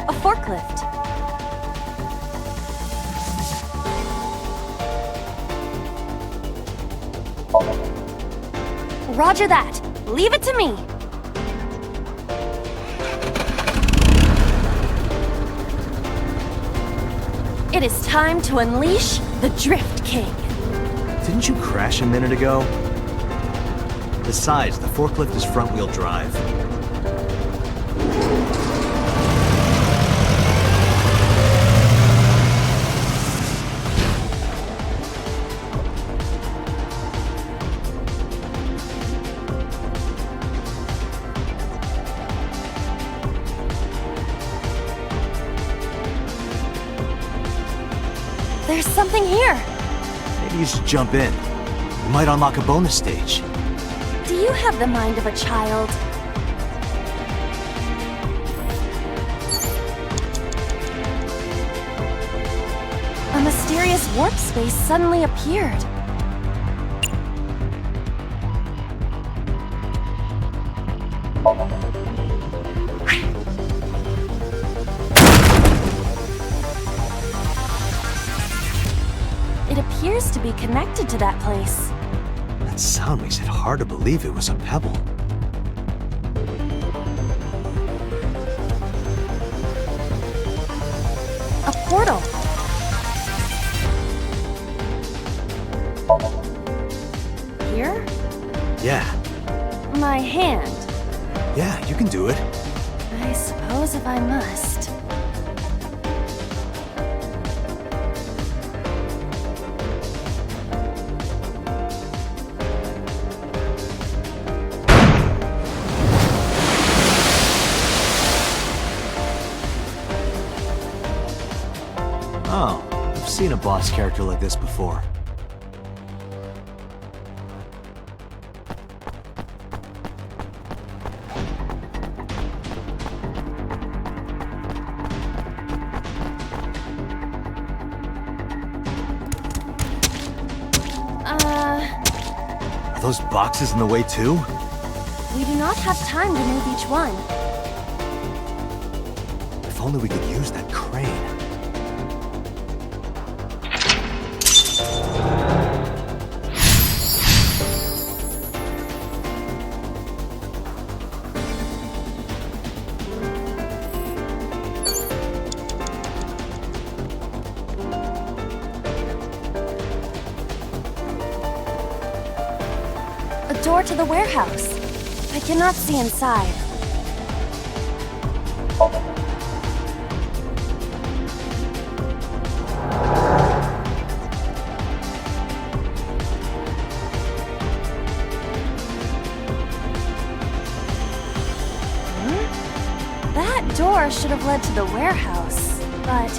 A forklift. Roger that. Leave it to me. It is time to unleash the Drift King. Didn't you crash a minute ago? Besides, the forklift is front-wheel drive. There's something here. Maybe you should jump in. You might unlock a bonus stage. Do you have the mind of a child? A mysterious warp space suddenly appeared. It appears to be connected to that place. That sound makes it hard to believe it was a pebble. A portal. Here? Yeah. My hand. Yeah, you can do it. I suppose if I must. Oh, I've seen a boss character like this before. Are those boxes in the way too? We do not have time to move each one. If only we could use that crane. A door to the warehouse. I cannot see inside. That door should have led to the warehouse, but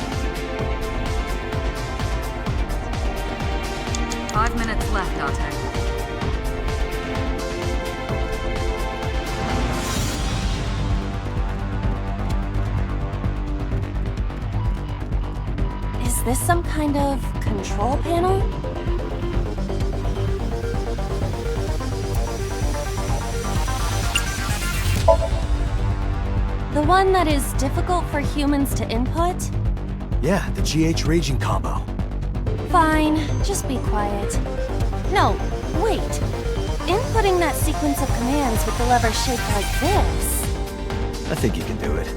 5 minutes left, Artek. is this some kind of control panel? The one that is difficult for humans to input? Yeah, the GH raging combo. Fine, just be quiet. No, wait. Inputting that sequence of commands with the lever shaped like this. I think you can do it.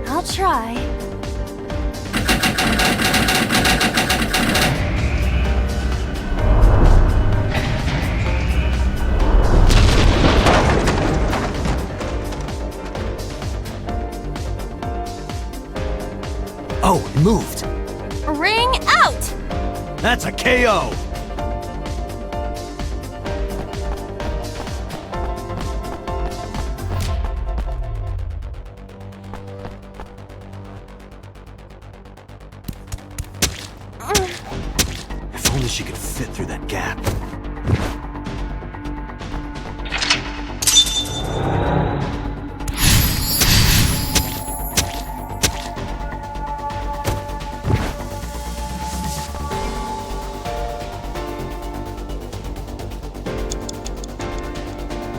I'll try. Oh, it moved. Ring out! That's a KO! If only she could fit through that gap.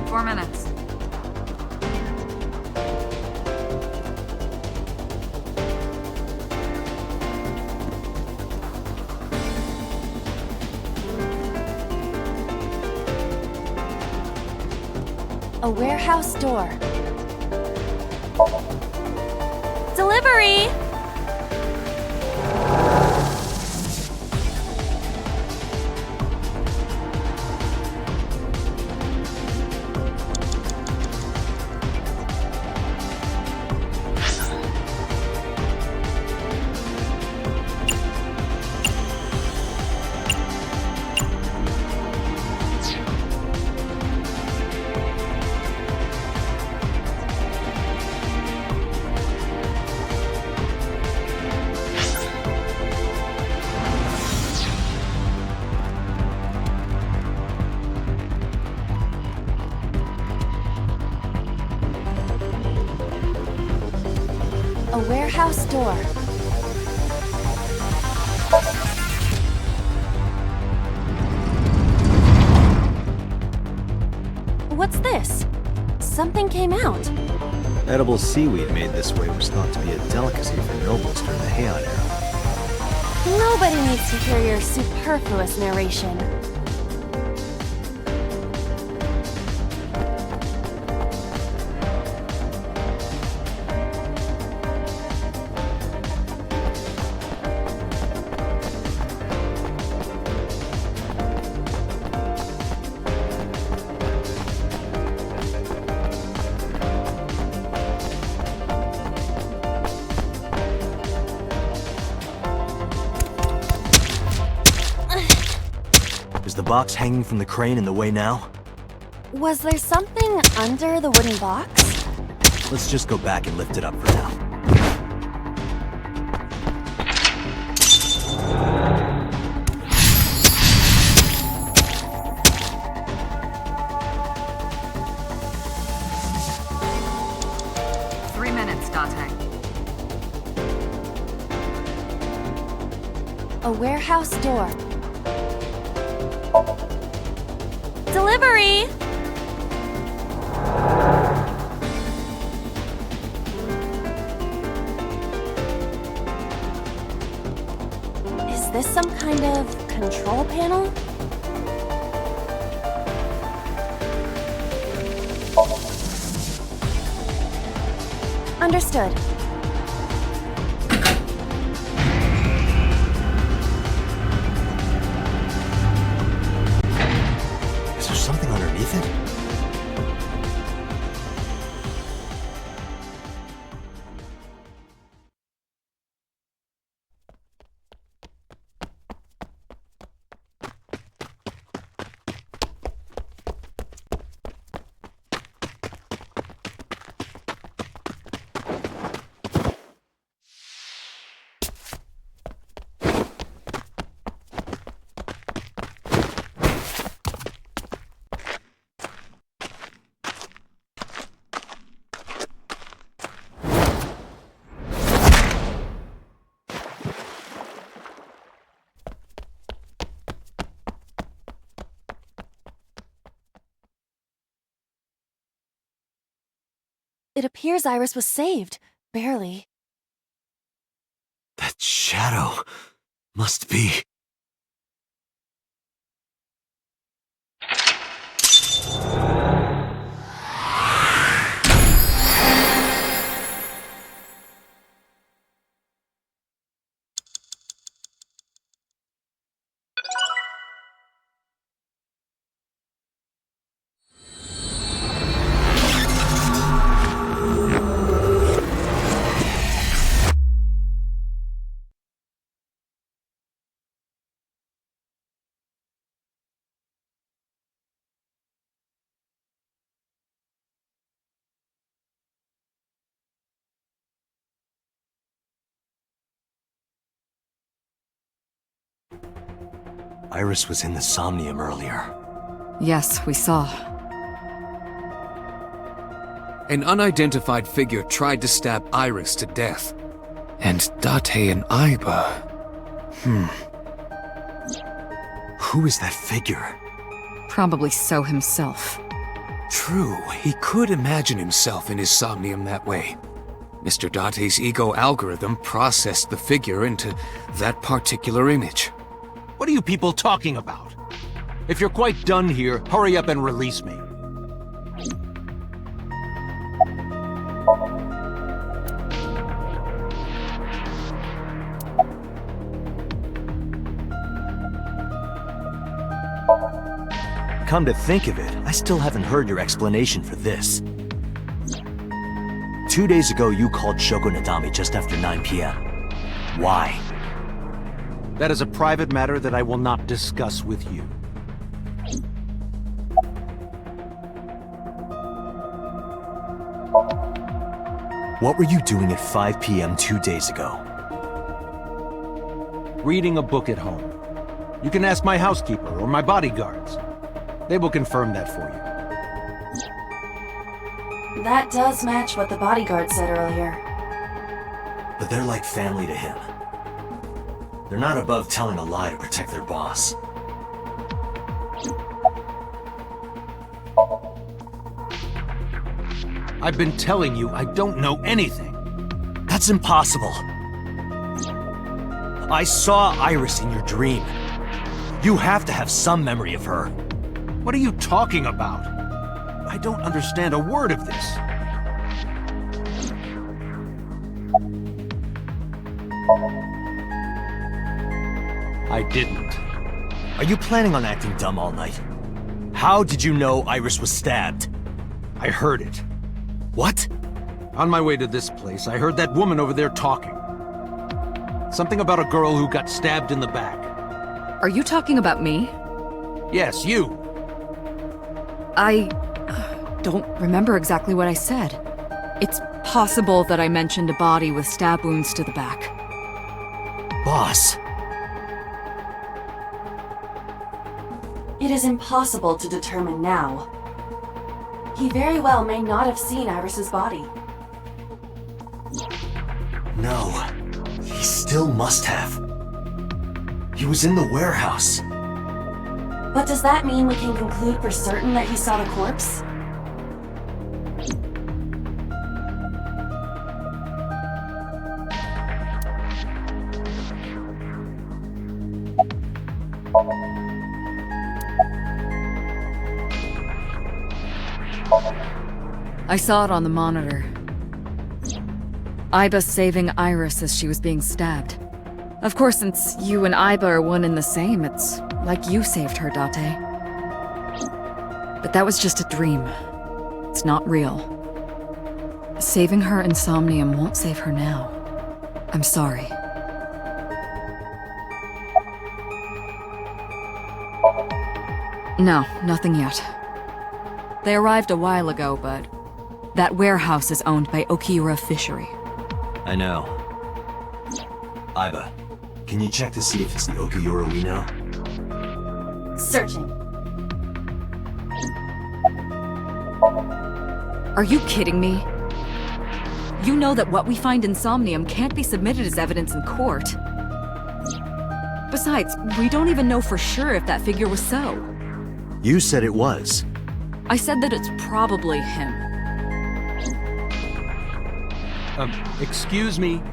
4 minutes. A warehouse door. Delivery! A warehouse door. What's this? Something came out. Edible seaweed made this way was thought to be a delicacy for nobles during the Heian era. Nobody needs to hear your superfluous narration. Is the box hanging from the crane in the way now? Was there something under the wooden box? Let's just go back and lift it up for now. A warehouse door. Delivery! Is this some kind of control panel? Understood. Is there something underneath it? It appears Iris was saved. Barely. That shadow must be... Iris was in the Somnium earlier. Yes, we saw. An unidentified figure tried to stab Iris to death. And Date and Aiba... Who is that figure? Probably so himself. True, he could imagine himself in his Somnium that way. Mr. Date's ego algorithm processed the figure into that particular image. What are you people talking about? If you're quite done here, hurry up and release me. Come to think of it, I still haven't heard your explanation for this. 2 days ago, you called Shoko Nadami just after 9 p.m. Why? That is a private matter that I will not discuss with you. What were you doing at 5 p.m. 2 days ago? Reading a book at home. You can ask my housekeeper or my bodyguards. They will confirm that for you. That does match what the bodyguard said earlier. But they're like family to him. They're not above telling a lie to protect their boss. I've been telling you I don't know anything. That's impossible. I saw Iris in your dream. You have to have some memory of her. What are you talking about? I don't understand a word of this. I didn't. Are you planning on acting dumb all night? How did you know Iris was stabbed? I heard it. What? On my way to this place, I heard that woman over there talking. Something about a girl who got stabbed in the back. Are you talking about me? Yes, you. I don't remember exactly what I said. It's possible that I mentioned a body with stab wounds to the back. Boss. It is impossible to determine now. He very well may not have seen Iris's body. No. He still must have. He was in the warehouse. But does that mean we can conclude for certain that he saw the corpse? I saw it on the monitor. Iba saving Iris as she was being stabbed. Of course, since you and Iba are one and the same, it's like you saved her, Date. But that was just a dream. It's not real. Saving her in Somnium won't save her now. I'm sorry. No, nothing yet. They arrived a while ago, but that warehouse is owned by Okiura Fishery. I know. Iba, can you check to see if it's the Okiura we know? Searching. Are you kidding me? You know that what we find in Somnium can't be submitted as evidence in court. Besides, we don't even know for sure if that figure was so. You said it was. I said that it's probably him. Excuse me?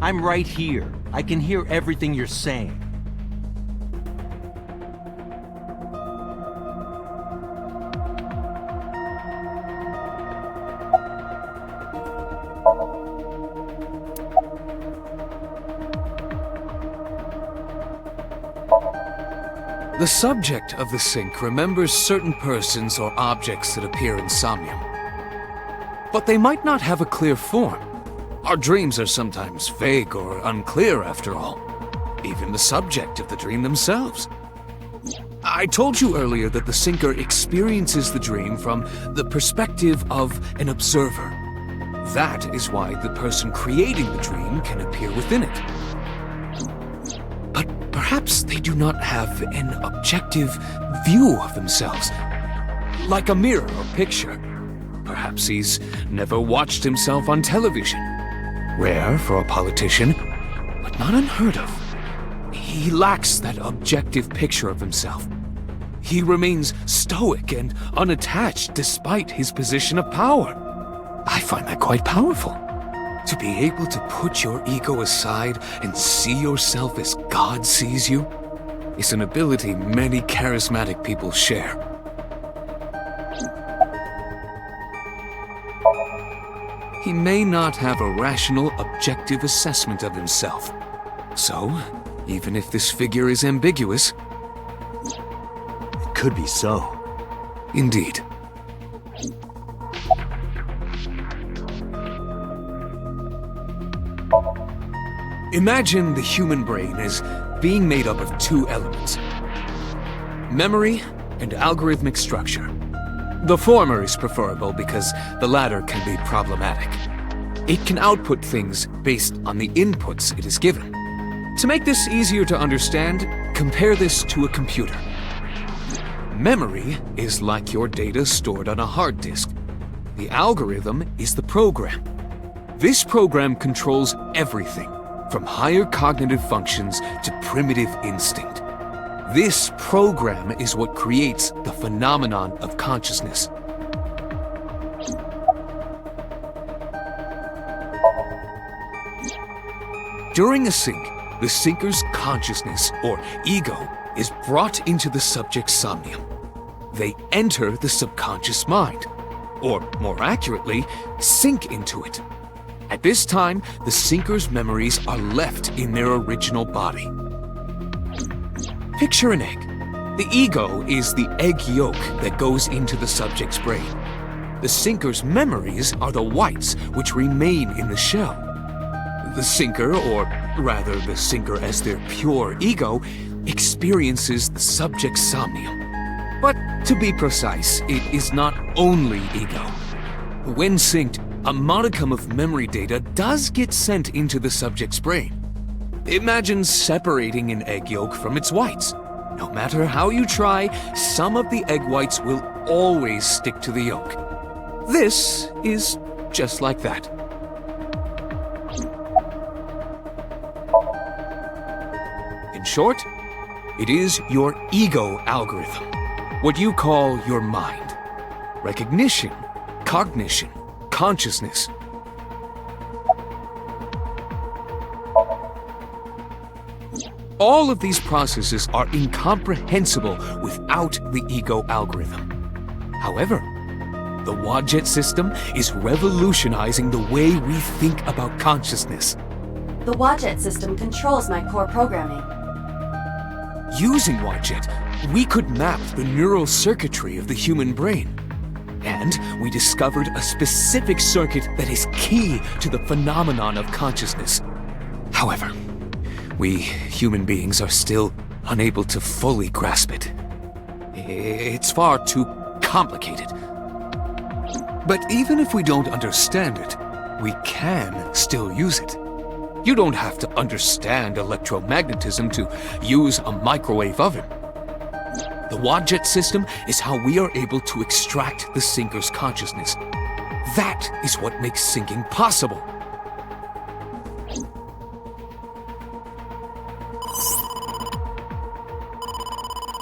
I'm right here. I can hear everything you're saying. The subject of the Psync remembers certain persons or objects that appear in Somnium. But they might not have a clear form. Our dreams are sometimes vague or unclear, after all. Even the subject of the dream themselves. I told you earlier that the Syncer experiences the dream from the perspective of an observer. That is why the person creating the dream can appear within it. But perhaps they do not have an objective view of themselves, like a mirror or picture. Perhaps he's never watched himself on television. Rare for a politician, but not unheard of. He lacks that objective picture of himself. He remains stoic and unattached despite his position of power. I find that quite powerful. To be able to put your ego aside and see yourself as God sees you is an ability many charismatic people share. He may not have a rational, objective assessment of himself. So, even if this figure is ambiguous, it could be so. Indeed. Imagine the human brain as being made up of two elements: memory and algorithmic structure. The former is preferable because the latter can be problematic. It can output things based on the inputs it is given. To make this easier to understand, compare this to a computer. Memory is like your data stored on a hard disk. The algorithm is the program. This program controls everything, from higher cognitive functions to primitive instinct. This program is what creates the phenomenon of consciousness. During a sync, the syncer's consciousness, or ego, is brought into the subject's somnium. They enter the subconscious mind, or more accurately, sink into it. At this time, the syncer's memories are left in their original body. Picture an egg. The ego is the egg yolk that goes into the subject's brain. The syncer's memories are the whites which remain in the shell. The syncer, or rather the syncer as their pure ego, experiences the subject's somnium. But to be precise, it is not only ego. When synced, a modicum of memory data does get sent into the subject's brain. Imagine separating an egg yolk from its whites. No matter how you try, some of the egg whites will always stick to the yolk. This is just like that. In short, it is your ego algorithm, what you call your mind. Recognition, cognition, consciousness. All of these processes are incomprehensible without the ego algorithm. However, the Wadjet system is revolutionizing the way we think about consciousness. The Wadjet system controls my core programming. Using Wadjet, we could map the neural circuitry of the human brain. And we discovered a specific circuit that is key to the phenomenon of consciousness. However, we human beings are still unable to fully grasp it. It's far too complicated. But even if we don't understand it, we can still use it. You don't have to understand electromagnetism to use a microwave oven. The Wadjet system is how we are able to extract the syncer's consciousness. That is what makes syncing possible.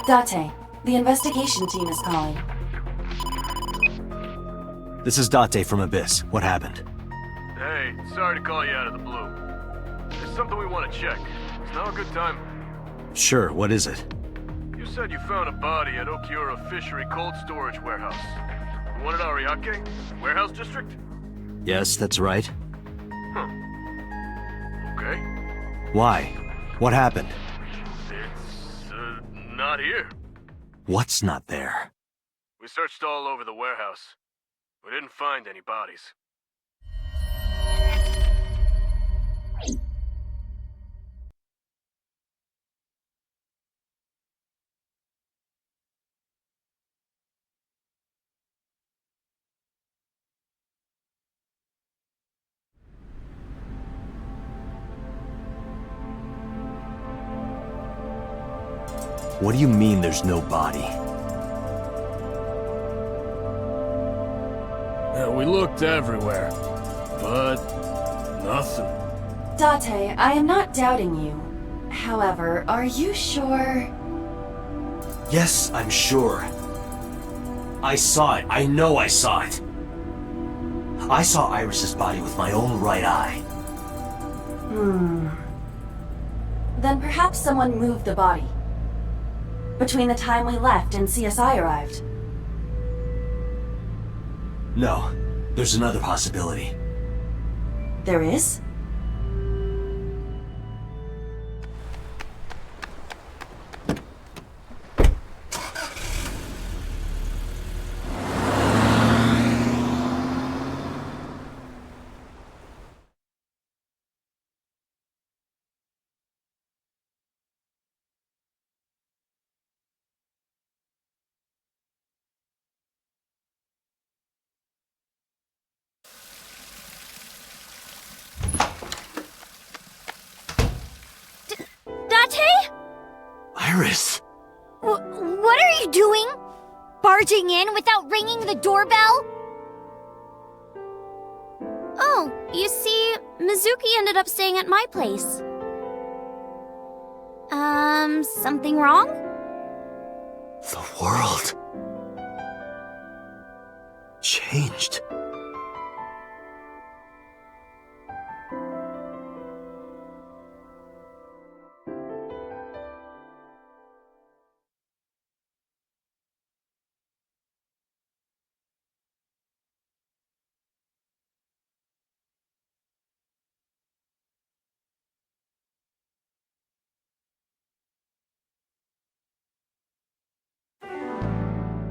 Date, the investigation team is calling. This is Date from Abyss. What happened? Hey, sorry to call you out of the blue. There's something we want to check. It's now a good time. Sure, what is it? You said you found a body at Okiura Fishery Cold Storage Warehouse. The one at Ariake? Warehouse District? Yes, that's right. Huh. Okay. Why? What happened? It's, not here. What's not there? We searched all over the warehouse. We didn't find any bodies. What do you mean there's no body? Yeah, we looked everywhere, but nothing. Date, I am not doubting you. However, are you sure? Yes, I'm sure. I saw it. I know I saw it. I saw Iris's body with my own right eye. Then perhaps someone moved the body. Between the time we left and CSI arrived. No, there's another possibility. There is? Iris! What are you doing? Barging in without ringing the doorbell? Oh, you see, Mizuki ended up staying at my place. Something wrong? The world changed.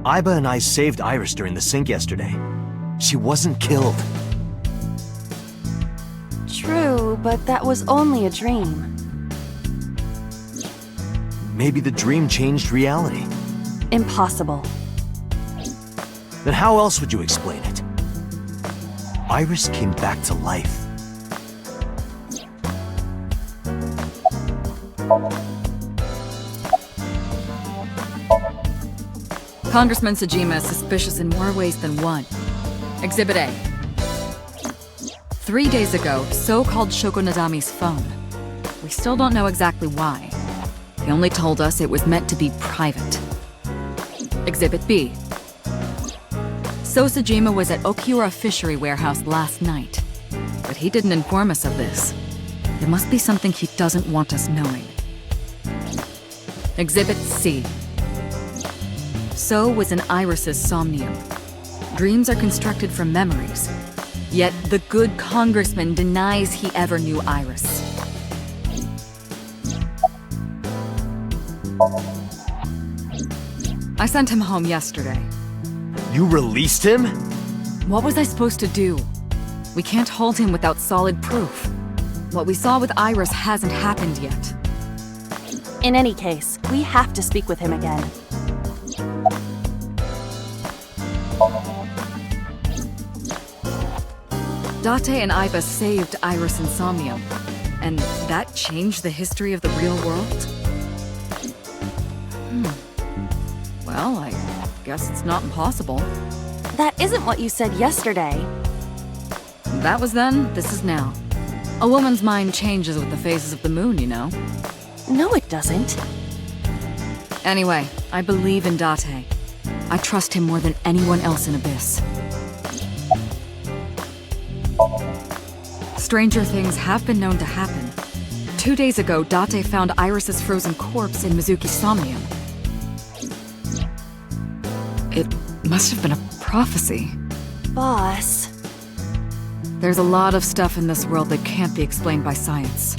Iba and I saved Iris during the Psync yesterday. She wasn't killed. True, but that was only a dream. Maybe the dream changed reality. Impossible. Then how else would you explain it? Iris came back to life. Congressman Sejima is suspicious in more ways than one. Exhibit A. 3 days ago, So called Shoko Nadami's phone. We still don't know exactly why. He only told us it was meant to be private. Exhibit B. So Sejima was at Okiura Fishery Warehouse last night, but he didn't inform us of this. There must be something he doesn't want us knowing. Exhibit C. So was in Iris's Somnium. Dreams are constructed from memories. Yet the good congressman denies he ever knew Iris. I sent him home yesterday. You released him? What was I supposed to do? We can't hold him without solid proof. What we saw with Iris hasn't happened yet. In any case, we have to speak with him again. Date and Iba saved Iris and Somnium, and that changed the history of the real world? Well, I guess it's not impossible. That isn't what you said yesterday. That was then, this is now. A woman's mind changes with the phases of the moon, you know? No, it doesn't. Anyway, I believe in Date. I trust him more than anyone else in Abyss. Stranger things have been known to happen. 2 days ago, Date found Iris's frozen corpse in Mizuki's Somnium. It must have been a prophecy. Boss. There's a lot of stuff in this world that can't be explained by science.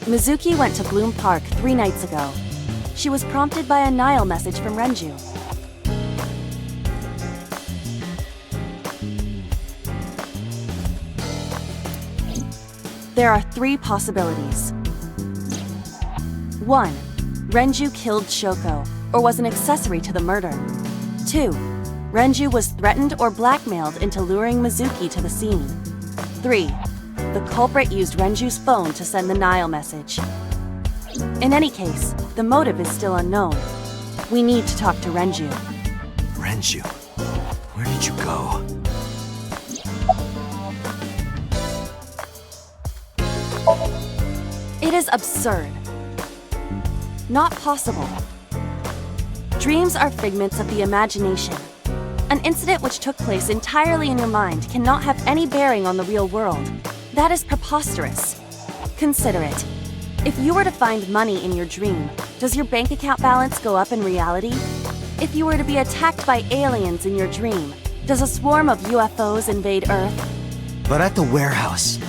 Mizuki went to Bloom Park 3 nights ago. She was prompted by a Nile message from Renju. There are 3 possibilities. 1. Renju killed Shoko, or was an accessory to the murder. 2. Renju was threatened or blackmailed into luring Mizuki to the scene. 3. The culprit used Renju's phone to send the Nile message. In any case, the motive is still unknown. We need to talk to Renju. Renju, where did you go? It is absurd. Not possible. Dreams are figments of the imagination. An incident which took place entirely in your mind cannot have any bearing on the real world. That is preposterous. Consider it. If you were to find money in your dream, does your bank account balance go up in reality? If you were to be attacked by aliens in your dream, does a swarm of UFOs invade Earth? But at the warehouse,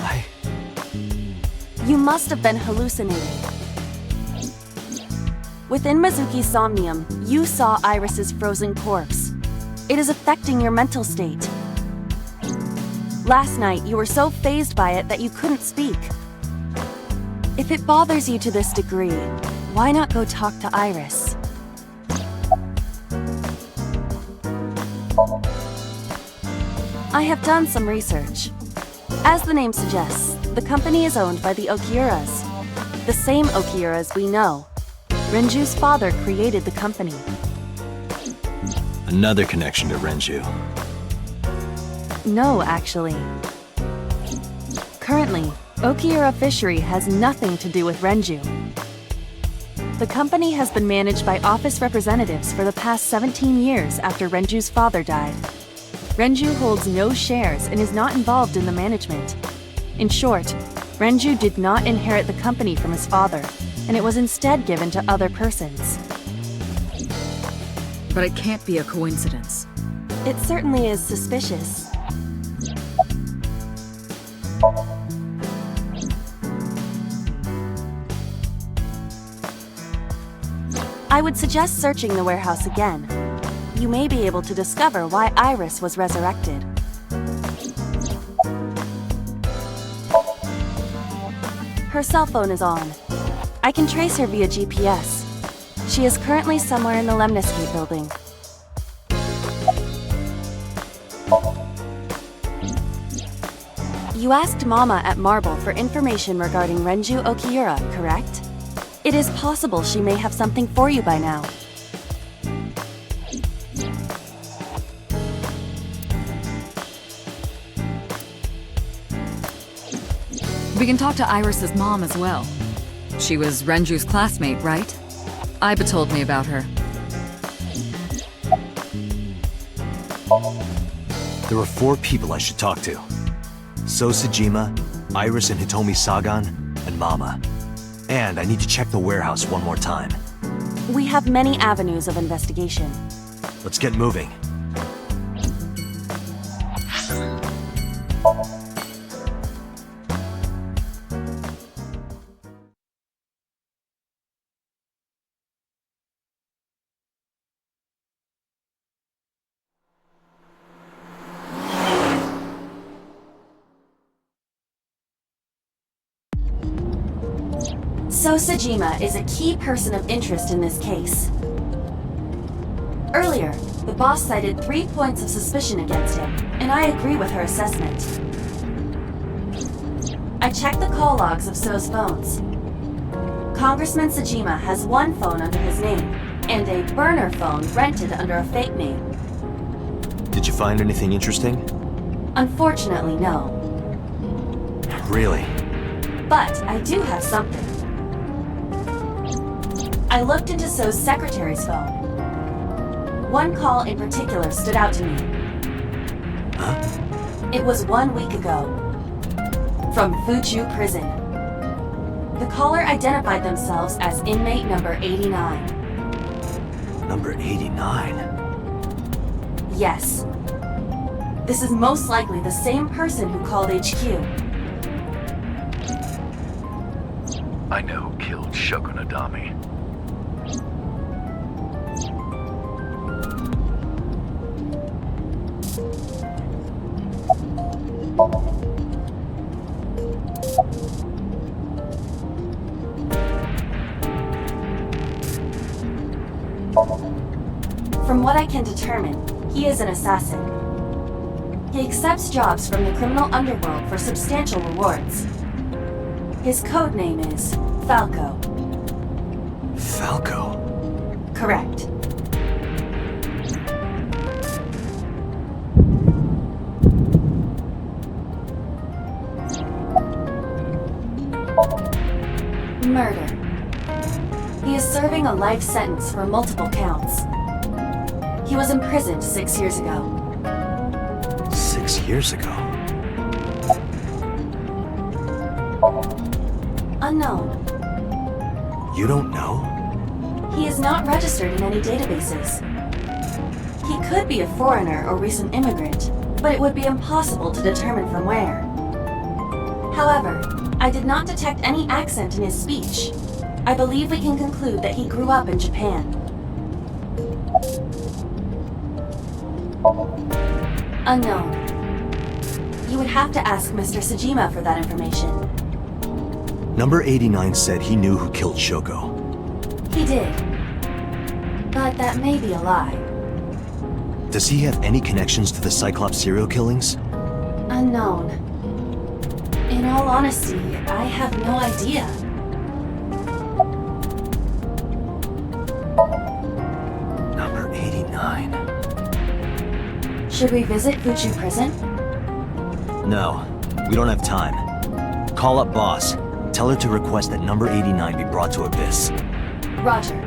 You must have been hallucinating. Within Mizuki's Somnium, you saw Iris's frozen corpse. It is affecting your mental state. Last night, you were so fazed by it that you couldn't speak. If it bothers you to this degree, why not go talk to Iris? I have done some research. As the name suggests, the company is owned by the Okiuras. The same Okiuras we know. Renju's father created the company. another connection to Renju. No, actually. Currently, Okiura Fishery has nothing to do with Renju. The company has been managed by office representatives for the past 17 years after Renju's father died. Renju holds no shares and is not involved in the management. In short, Renju did not inherit the company from his father, and it was instead given to other persons. But it can't be a coincidence. It certainly is suspicious. I would suggest searching the warehouse again. You may be able to discover why Iris was resurrected. Her cell phone is on. I can trace her via GPS. She is currently somewhere in the Lemniscate building. You asked Mama at Marble for information regarding Renju Okiura, correct? It is possible she may have something for you by now. We can talk to Iris's mom as well. She was Renju's classmate, right? Iba told me about her. There are 4 people I should talk to. Sejima, Iris and Hitomi Sagan, and Mama. And I need to check the warehouse one more time. We have many avenues of investigation. Let's get moving. Sejima is a key person of interest in this case. Earlier, the boss cited 3 points of suspicion against him, and I agree with her assessment. I checked the call logs of So's phones. Congressman Sejima has 1 phone under his name, and a burner phone rented under a fake name. Did you find anything interesting? Unfortunately, no. Really? But I do have something. I looked into So's secretary's phone. 1 call in particular stood out to me. Huh? It was 1 week ago. From Fuju Prison. The caller identified themselves as inmate number 89. Number 89? Yes. This is most likely the same person who called HQ. I know who killed Shogun Adami. From what I can determine, he is an assassin. He accepts jobs from the criminal underworld for substantial rewards. His code name is Falco. Falco? Correct. Murder. He is serving a life sentence for multiple counts. He was imprisoned 6 years ago. 6 years ago? Unknown. You don't know? He is not registered in any databases. He could be a foreigner or recent immigrant, but it would be impossible to determine from where. However, I did not detect any accent in his speech. I believe we can conclude that he grew up in Japan. Unknown. You would have to ask Mr. Sejima for that information. Number 89 said he knew who killed Shoko. He did. But that may be a lie. Does he have any connections to the Cyclops serial killings? Unknown. In all honesty, I have no idea. Number 89. Should we visit Fuchu Prison? No, we don't have time. Call up Boss. Tell her to request that number 89 be brought to Abyss. Roger.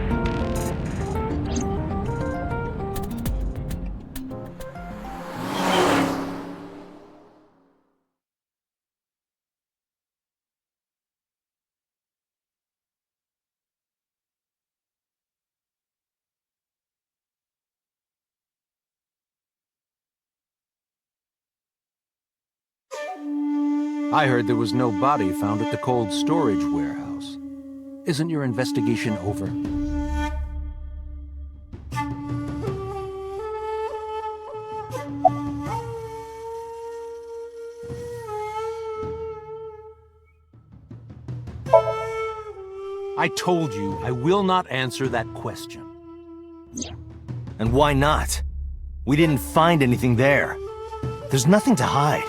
I heard there was no body found at the cold storage warehouse. Isn't your investigation over? I told you I will not answer that question. And why not? We didn't find anything there. There's nothing to hide.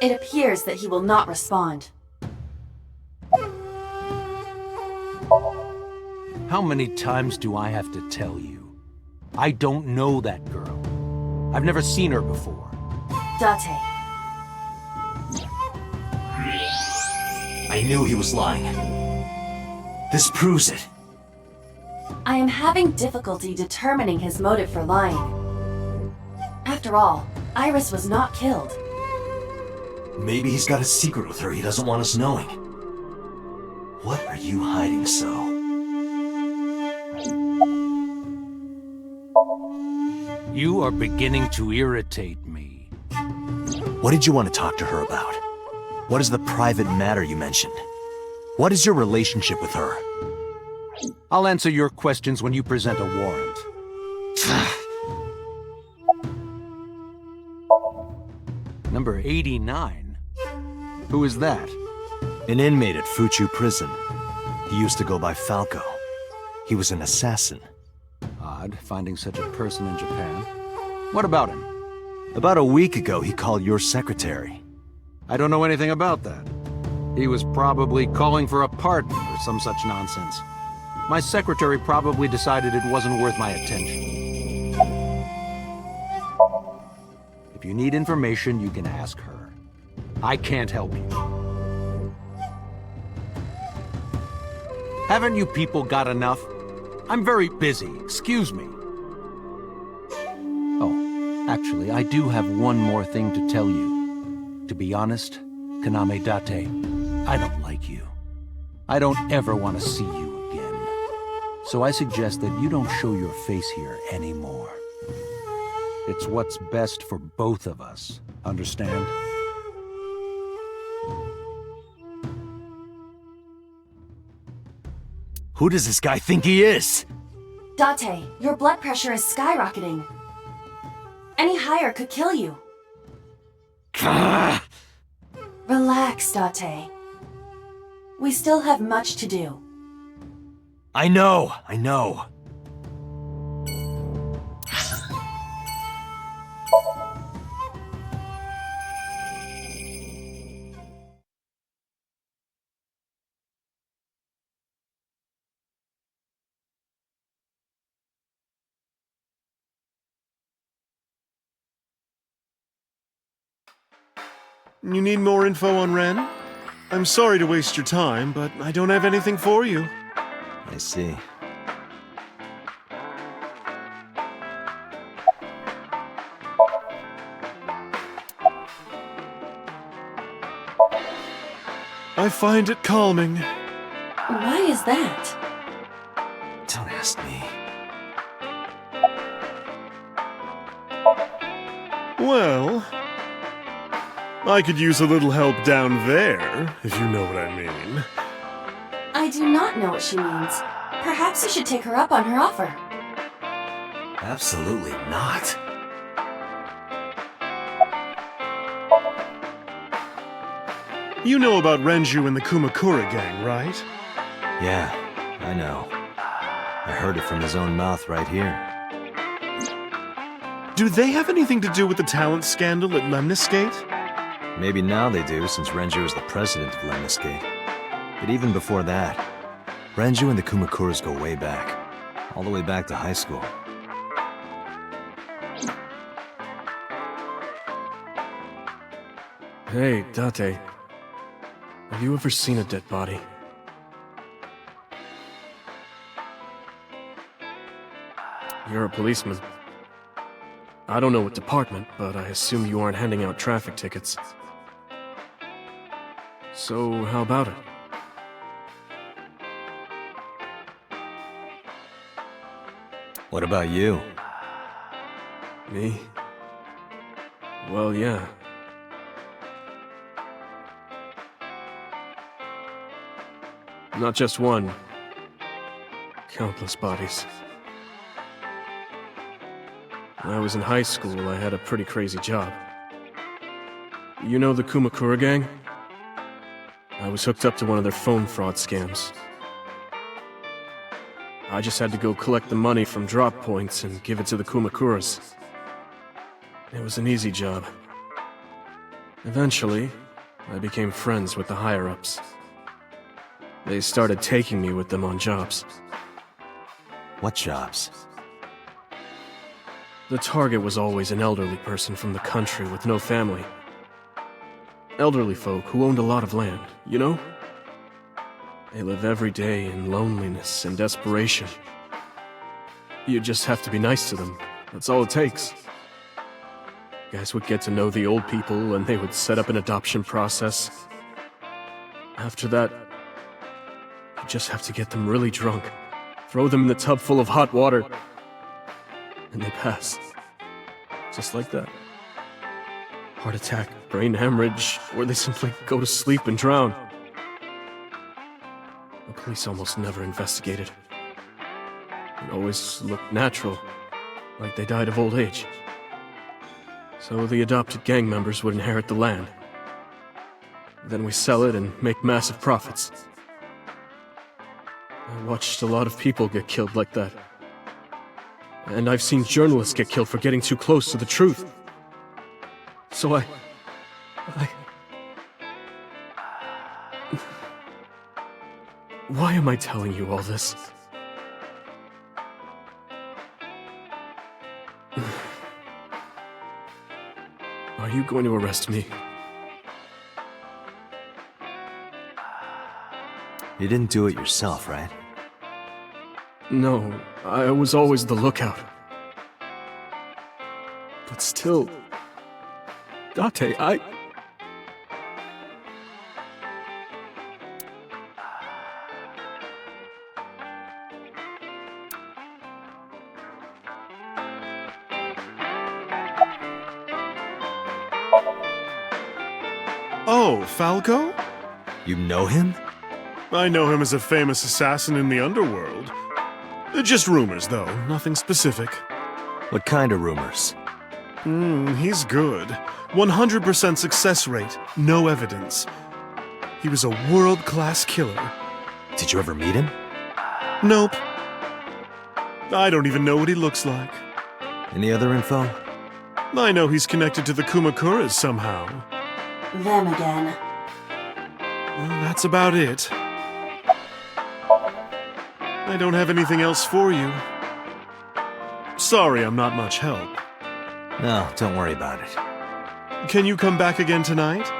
It appears that he will not respond. How many times do I have to tell you? I don't know that girl. I've never seen her before. Date. I knew he was lying. This proves it. I am having difficulty determining his motive for lying. After all, Iris was not killed. Maybe he's got a secret with her he doesn't want us knowing. What are you hiding so? You are beginning to irritate me. What did you want to talk to her about? What is the private matter you mentioned? What is your relationship with her? I'll answer your questions when you present a warrant. Number 89? Who is that? An inmate at Fuchu Prison. He used to go by Falco. He was an assassin. Odd, finding such a person in Japan. What about him? About a week ago, he called your secretary. I don't know anything about that. He was probably calling for a pardon or some such nonsense. My secretary probably decided it wasn't worth my attention. If you need information, you can ask her. I can't help you. Haven't you people got enough? I'm very busy, excuse me. Oh, actually, I do have one more thing to tell you. To be honest, Kaname Date, I don't like you. I don't ever want to see you again. So I suggest that you don't show your face here anymore. It's what's best for both of us, understand? Who does this guy think he is? Date, your blood pressure is skyrocketing. Any higher could kill you. Relax, Date. We still have much to do. I know. You need more info on Ren? I'm sorry to waste your time, but I don't have anything for you. I see. I find it calming. Why is that? Don't ask me. Well, I could use a little help down there, if you know what I mean. I do not know what she means. Perhaps you should take her up on her offer. Absolutely not. You know about Renju and the Kumakura gang, right? Yeah, I know. I heard it from his own mouth right here. Do they have anything to do with the talent scandal at Lemniscate? Maybe now they do, since Renju is the president of Lemniscate. But even before that, Renju and the Kumakuras go way back. All the way back to high school. Hey, Date. Have you ever seen a dead body? You're a policeman. I don't know what department, but I assume you aren't handing out traffic tickets. So, how about it? What about you? Me? Well, yeah. Not just one. Countless bodies. When I was in high school, I had a pretty crazy job. You know the Kumakura gang? I was hooked up to one of their phone fraud scams. I just had to go collect the money from drop points and give it to the Kumakuras. It was an easy job. Eventually, I became friends with the higher-ups. They started taking me with them on jobs. What jobs? The target was always an elderly person from the country with no family. Elderly folk who owned a lot of land, you know? They live every day in loneliness and desperation. You just have to be nice to them. That's all it takes. Guys would get to know the old people and they would set up an adoption process. After that, you just have to get them really drunk, throw them in the tub full of hot water, and they pass. Just like that. Heart attack, brain hemorrhage, or they simply go to sleep and drown. The police almost never investigated. It always looked natural, like they died of old age. So the adopted gang members would inherit the land. Then we sell it and make massive profits. I watched a lot of people get killed like that. And I've seen journalists get killed for getting too close to the truth. So I... Why am I telling you all this? Are you going to arrest me? You didn't do it yourself, right? No, I was always the lookout. But still... Date, Oh, Falco? You know him? I know him as a famous assassin in the underworld. Just rumors, though. Nothing specific. What kind of rumors? He's good. 100% success rate. No evidence. He was a world-class killer. Did you ever meet him? Nope. I don't even know what he looks like. Any other info? I know he's connected to the Kumakuras somehow. Them again. Well, that's about it. I don't have anything else for you. Sorry I'm not much help. No, don't worry about it. Can you come back again tonight?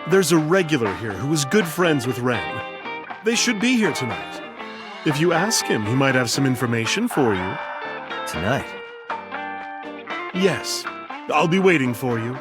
There's a regular here who is good friends with Ren. They should be here tonight. If you ask him, he might have some information for you. Tonight? Yes. I'll be waiting for you.